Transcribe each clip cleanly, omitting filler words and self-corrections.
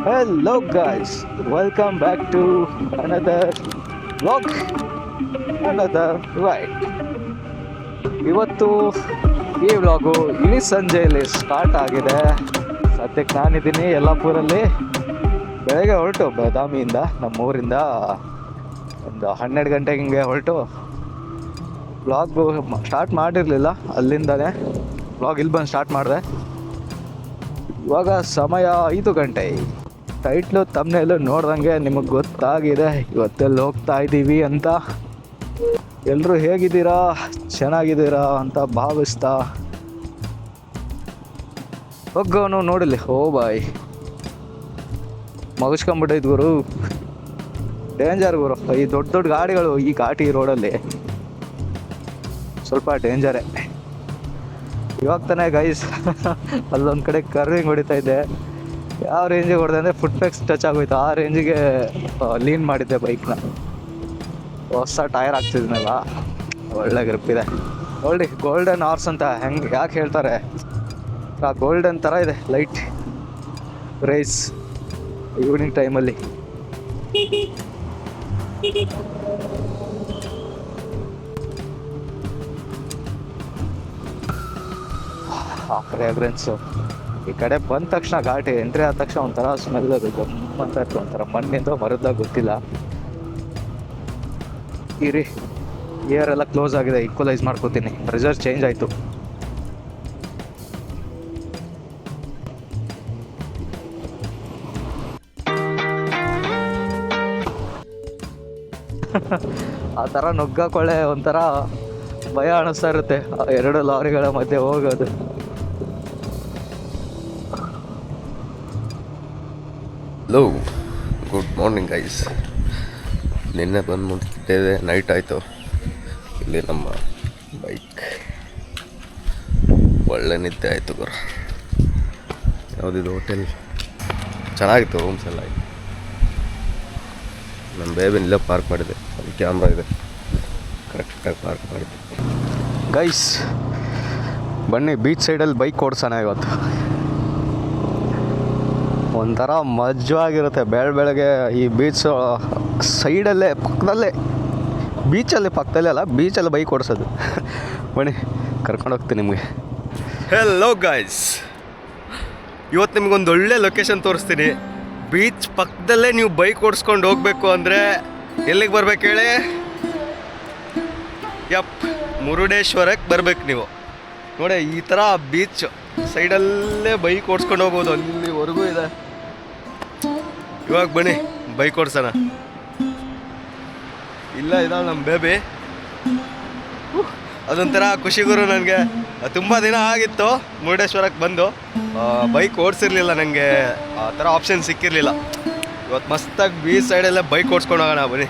Hello guys, welcome back to another vlog, another ride. ಇವತ್ತು ಈ vlog ಇಳಿ ಸಂಜೆಯಲ್ಲಿ start ಆಗಿದೆ. ಸದ್ಯಕ್ಕೆ ನಾನಿದ್ದೀನಿ ಯಲ್ಲಾಪುರಲ್ಲಿ. ಬೆಳಗ್ಗೆ ಹೊರಟು ಬಾದಾಮಿಯಿಂದ ನಮ್ಮೂರಿಂದ ಒಂದು 12 ಗಂಟೆಗೆ ಹಿಂಗೆ ಹೊರಟು ವ್ಲಾಗು ಸ್ಟಾರ್ಟ್ ಮಾಡಿರಲಿಲ್ಲ. ಅಲ್ಲಿಂದಲೇ ವ್ಲಾಗ್ ಇಲ್ಲಿ ಬಂದು ಸ್ಟಾರ್ಟ್ ಮಾಡಿದೆ. ಇವಾಗ ಸಮಯ 5 ಗಂಟೆ. ಟೈಟ್ಲು ತಮ್ಮನೇಲು ನೋಡ್ದಂಗೆ ನಿಮಗೆ ಗೊತ್ತಾಗಿದೆ ಇವತ್ತೆಲ್ಲಿ ಹೋಗ್ತಾ ಇದ್ದೀವಿ ಅಂತ. ಎಲ್ಲರೂ ಹೇಗಿದ್ದೀರಾ, ಚೆನ್ನಾಗಿದ್ದೀರಾ ಅಂತ ಭಾವಿಸ್ತಾ ಹೋಗೋನು. ನೋಡಿಲ್ಲಿ ಓ ಬಾಯ್ ಮಗಸ್ಕೊಂಬಿಟ್ಟೈತೆ ಗುರು, ಡೇಂಜರ್ ಗುರು. ಈ ದೊಡ್ಡ ದೊಡ್ಡ ಗಾಡಿಗಳು ಈ ಘಾಟಿ ರೋಡಲ್ಲಿ ಸ್ವಲ್ಪ ಡೇಂಜರೇ. ಇವಾಗ ತಾನೇ ಗೈಸ್ ಅಲ್ಲೊಂದು ಕಡೆ ಕರ್ವಿಂಗ್ ಹೊಡಿತಾ ಇದ್ದೆ. ಯಾವ ರೇಂಜಿಗೆ ಹೊಡೆದೆ ಅಂದರೆ ಫುಟ್ ಪೆಕ್ಸ್ ಟಚ್ ಆಗೋಯ್ತು. ಆ ರೇಂಜಿಗೆ ಲೀನ್ ಮಾಡಿದ್ದೆ ಬೈಕ್ನ. ಹೊಸ ಟೈರ್ ಹಾಕ್ತಿದ್ನಲ್ಲ, ಒಳ್ಳೆ ಗ್ರಿಪ್ ಇದೆ. ನೋಡಿ ಗೋಲ್ಡನ್ ಹಾರ್ಸ್ ಅಂತ ಹೆಂಗೆ ಯಾಕೆ ಹೇಳ್ತಾರೆ, ಆ ಗೋಲ್ಡನ್ ಥರ ಇದೆ ಲೈಟ್ ರೇಸ್ ಈವ್ನಿಂಗ್ ಟೈಮಲ್ಲಿ. ಫ್ರೇಗ್ರೆನ್ಸು ಈ ಕಡೆ ಬಂದ ತಕ್ಷಣ, ಘಾಟಿ ಎಂಟ್ರಿ ಆದ ತಕ್ಷಣ ಒಂಥರ ಸ್ಮೆಲ್ ಅದು ಗಮ್ಮಂತ ಇತ್ತು. ಒಂಥರ ಮಣ್ಣಿಂದ ಮರದಾಗ ಗೊತ್ತಿಲ್ಲ. ಇರಿ ಏರ್ ಎಲ್ಲ ಕ್ಲೋಸ್ ಆಗಿದೆ, ಈಕ್ವಲೈಸ್ ಮಾಡ್ಕೋತೀನಿ. ಪ್ರೆಷರ್ ಚೇಂಜ್ ಆಯಿತು. ಆ ಥರ ನುಗ್ಗಕೊಳ್ಳೆ ಒಂಥರ ಭಯ ಅನ್ನಿಸ್ತಾ ಇರುತ್ತೆ, ಎರಡು ಲಾರಿಗಳ ಮಧ್ಯೆ ಹೋಗೋದು. Hello, good morning guys. ನಿನ್ನೆ ಬಂದು ಮುಟ್ಟಿದ್ದೇವೆ, ನೈಟ್ ಆಯಿತು. ಇಲ್ಲಿ ನಮ್ಮ ಬೈಕ್ ಒಳ್ಳೆ ನಿದ್ದೆ ಆಯಿತು ಗುರು. ಯಾವುದಿದು ಹೋಟೆಲ್ ಚೆನ್ನಾಗಿತ್ತು, ರೂಮ್ಸ್ ಎಲ್ಲ ಆಯಿತು. ನಮ್ಮ ಬೇಬಿನ ಇಲ್ಲೇ ಪಾರ್ಕ್ ಮಾಡಿದೆ, ಅಲ್ಲಿ ಕ್ಯಾಮ್ರಾ ಇದೆ, ಕರೆಕ್ಟಾಗಿ ಪಾರ್ಕ್ ಮಾಡಿದೆ. ಗೈಸ್ ಬನ್ನಿ ಬೀಚ್ ಸೈಡಲ್ಲಿ ಬೈಕ್ ಓಡಿಸೋಣ ಇವತ್ತು. ಒಂಥರ ಮಜವಾಗಿರುತ್ತೆ ಬೆಳಗ್ಗೆ ಈ ಬೀಚ್ ಸೈಡಲ್ಲೇ ಪಕ್ಕದಲ್ಲೇ, ಬೀಚಲ್ಲಿ ಪಕ್ಕದಲ್ಲೇ ಅಲ್ಲ, ಬೀಚಲ್ಲಿ ಬೈಕ್ ಓಡಿಸೋದು. ಬನ್ನಿ ಕರ್ಕೊಂಡು ಹೋಗ್ತೀನಿ ನಿಮಗೆ. ಹೆಲೋ ಗಾಯ್ಸ್, ಇವತ್ತು ನಿಮ್ಗೊಂದು ಒಳ್ಳೆ ಲೊಕೇಶನ್ ತೋರಿಸ್ತೀನಿ. ಬೀಚ್ ಪಕ್ಕದಲ್ಲೇ ನೀವು ಬೈಕ್ ಓಡಿಸ್ಕೊಂಡು ಹೋಗ್ಬೇಕು ಅಂದರೆ ಎಲ್ಲಿಗೆ ಬರ್ಬೇಕು ಹೇಳಿ? ಮುರುಡೇಶ್ವರಕ್ಕೆ ಬರ್ಬೇಕು ನೀವು. ನೋಡಿ ಈ ಥರ ಬೀಚ್ ಸೈಡಲ್ಲೇ ಬೈಕ್ ಓಡಿಸ್ಕೊಂಡು ಹೋಗ್ಬೋದು, ಅಲ್ಲಿವರೆಗೂ ಇದೆ. ಇವಾಗ ಬನ್ನಿ ಬೈಕ್ ಓಡಿಸೋಣ. ಇಲ್ಲ ಇದಾವೆ ನಮ್ಮ ಬೇಬಿ. ಅದೊಂಥರ ಖುಷಿ ಗುರು ನನಗೆ. ತುಂಬ ದಿನ ಆಗಿತ್ತು ಮುರುಡೇಶ್ವರಕ್ಕೆ ಬಂದು, ಬೈಕ್ ಓಡಿಸಿರ್ಲಿಲ್ಲ ನನಗೆ, ಆ ಥರ ಆಪ್ಷನ್ ಸಿಕ್ಕಿರಲಿಲ್ಲ. ಇವತ್ತು ಮಸ್ತಾಗಿ ಬೀಚ್ ಸೈಡಲ್ಲೇ ಬೈಕ್ ಓಡಿಸ್ಕೊಂಡು ಹೋಗೋಣ ಬನ್ನಿ.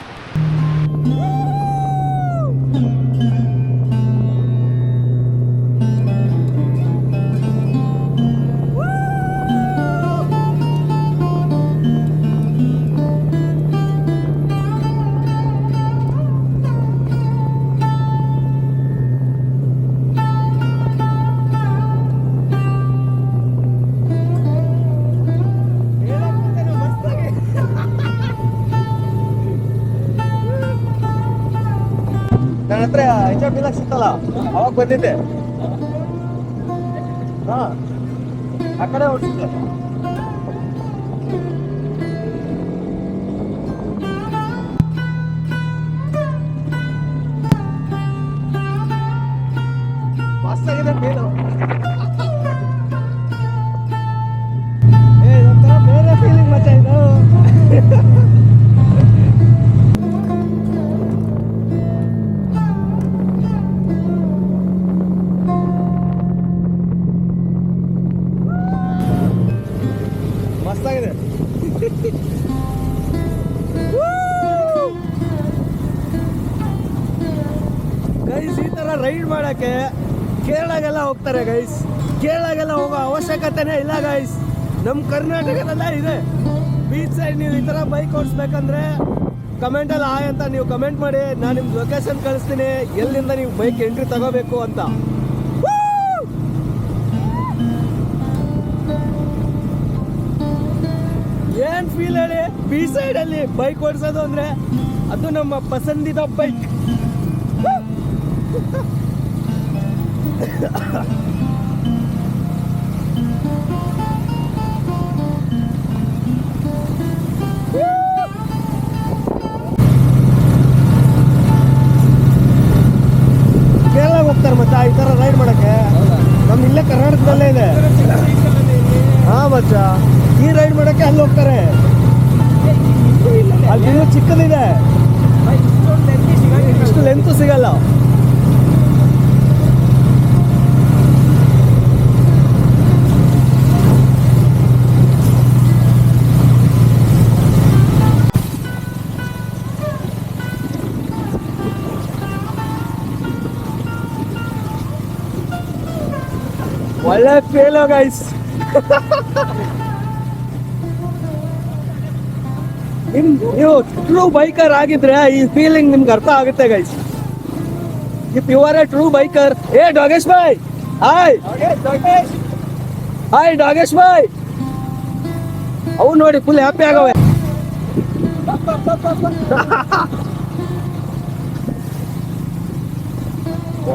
ನನ್ನ ಹತ್ರ HF ಸಿಕ್ಕಲ್ಲ, ಅವಾಗ ಬಂದಿದ್ದೆ. ಹಾಂ ಆ ಕಡೆ ಓಡಿಸಿದ್ದೆ. ಮಸ್ತಾಗಿದೆ ಫೀಲು. ಒಂಥರ ಬೇರೆ ಫೀಲಿಂಗ್ ಮಚ್ಚ ಇದು. ಮಸ್ತಾಗಿದೆ. ಗೈಸ್ ಈ ಥರ ರೈಡ್ ಮಾಡೋಕ್ಕೆ ಕೇರಳಗೆಲ್ಲ ಹೋಗ್ತಾರೆ ಗೈಸ್. ಕೇರಳಗೆಲ್ಲ ಹೋಗೋ ಅವಶ್ಯಕತೆನೇ ಇಲ್ಲ ಗೈಸ್, ನಮ್ಮ ಕರ್ನಾಟಕದಲ್ಲೇ ಇದೆ ಬೀಚ್ ಸೈಡ್. ನೀವು ಈ ಥರ ಬೈಕ್ ಓಡಿಸ್ಬೇಕಂದ್ರೆ ಕಮೆಂಟಲ್ಲಿ ಆಯ್ ಅಂತ ನೀವು ಕಮೆಂಟ್ ಮಾಡಿ, ನಾನು ನಿಮ್ಗೆ ಲೊಕೇಶನ್ ಕಳಿಸ್ತೀನಿ ಎಲ್ಲಿಂದ ನೀವು ಬೈಕ್ ಎಂಟ್ರಿ ತಗೋಬೇಕು ಅಂತ. ಏನ್ ಫೀಲ್ ಹೇಳಿ, ಬಿ ಸೈಡ್ ಅಲ್ಲಿ ಬೈಕ್ ಓಡಿಸೋದು ಅಂದ್ರೆ ಅದು ನಮ್ಮ ಪಸಂದಿದ ಬೈಕ್. ಕೇರಳ ಹೋಗ್ತಾರೆ ಮಚ್ಚ ಈ ತರ ರೈಡ್ ಮಾಡಕ್ಕೆ. ನಮ್ ಇಲ್ಲೇ ಕರ್ನಾಟಕದಲ್ಲೇ ಇದೆ. ಹಾ ಮಚ್ಚ, ಈ ರೈಡ್ ಮಾಡಕ್ಕೆ ಅಲ್ಲಿ ಹೋಗ್ತಾರೆ. ಅಲ್ಲಿ ಇನ್ನೂ ಚಿಕ್ಕದಿದೆ, ಇಷ್ಟು ಲೆಂತ್ ಸಿಗಲ್ಲ. ಒಳ್ಳೆ ಫೇಲ್ ಗೈಸ್. ನೀವು ಟ್ರೂ ಬೈಕರ್ ಆಗಿದ್ರೆ ಈ ಫೀಲಿಂಗ್ ನಿಮ್ಗೆ ಅರ್ಥ ಆಗುತ್ತೆ guys. If you are a true biker. ಏ ಡಾಗೇಶ್ ಬಾಯ್, ಹಾಯ್ ಹಾಯ್ ಡಾಗೇಶ್ ಬಾಯ್. ಅವು ನೋಡಿ ಫುಲ್ ಹ್ಯಾಪಿ ಆಗವೆ.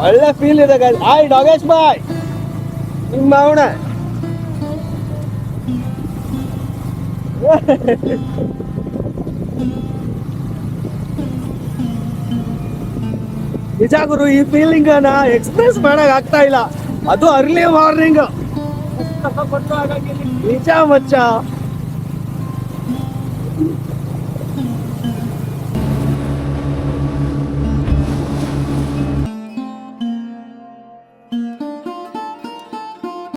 ಒಳ್ಳೆ ಫೀಲ್ ಇದೆ ಗೈಸ್. ಹಾಯ್ ಡಾಗೇಶ್ ಬಾಯ್, ನಿಮ್ಮ ಅವಣ ನಿಜ ಗುರು, ಈ ಫೀಲಿಂಗ್ ಎಕ್ಸ್ಪ್ರೆಸ್ ಮಾಡಕ್ ಆಗ್ತಾ ಇಲ್ಲ. ಅದು ಅರ್ಲಿ ಮಾರ್ನಿಂಗ್ ನಿಜ ಮಚ್ಚ.